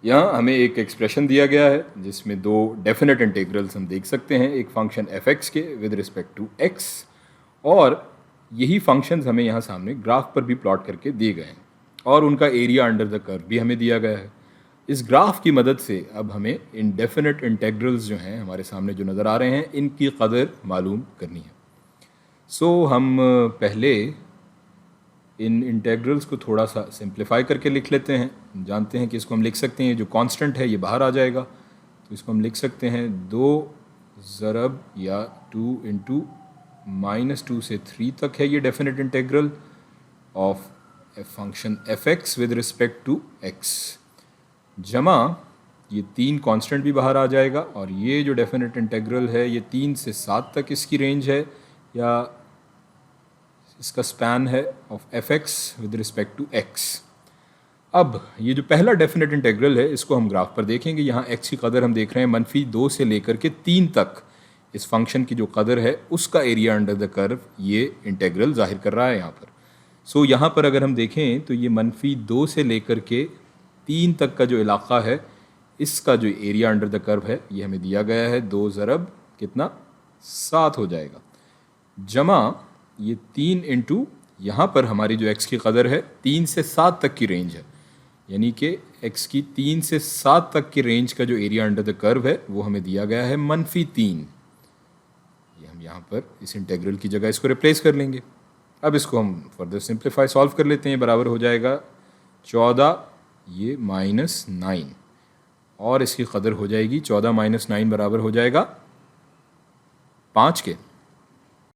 यहाँ हमें एक एक्सप्रेशन दिया गया है जिसमें दो डेफिनेट इंटीग्रल्स हम देख सकते हैं, एक फंक्शन एफ एक्स के विद रिस्पेक्ट टू एक्स, और यही फंक्शंस हमें यहाँ सामने ग्राफ पर भी प्लॉट करके दिए गए हैं और उनका एरिया अंडर द कर्व भी हमें दिया गया है। इस ग्राफ की मदद से अब हमें इनडेफिनेट इंटीग्रल्स जो हैं हमारे सामने जो नज़र आ रहे हैं इनकी कदर मालूम करनी है। हम पहले इन इंटेग्रल्स को थोड़ा सा सिंप्लीफाई करके लिख लेते हैं। जानते हैं कि इसको हम लिख सकते हैं, जो कांस्टेंट है ये बाहर आ जाएगा, तो इसको हम लिख सकते हैं 2 ज़रब या 2 इंटू -2 से 3 तक है ये definite integral of a function f x with respect to x, जमा ये 3 कांस्टेंट भी बाहर आ जाएगा और ये जो डेफिनेट इंटेग्रल है ये 3 से 7 तक इसकी रेंज है या इसका स्पैन है of f x with respect to x. अब ये जो पहला डेफिनेट इंटेग्रल है इसको हम ग्राफ पर देखेंगे। यहाँ एक्स की कदर हम देख रहे हैं -2 से लेकर के 3 तक इस फंक्शन की जो कदर है उसका एरिया अंडर द कर्व ये इंटेग्रल जाहिर कर रहा है यहाँ पर। यहाँ पर अगर हम देखें तो ये -2 से लेकर के 3 तक का जो इलाका है इसका जो एरिया अंडर द कर्व है ये हमें दिया गया है 2 ज़रब कितना 7 हो जाएगा, जमा ये 3 इंटू यहाँ पर हमारी जो x की कदर है 3 से 7 तक की रेंज है, यानी कि x की 3 से 7 तक की रेंज का जो एरिया अंडर द कर्व है वो हमें दिया गया है -3। ये हम यहाँ पर इस इंटेग्रल की जगह इसको रिप्लेस कर लेंगे। अब इसको हम फर्दर सिंप्लीफाई सॉल्व कर लेते हैं। बराबर हो जाएगा 14 ये -9 और इसकी कदर हो जाएगी 14 - 9 बराबर हो जाएगा 5 के।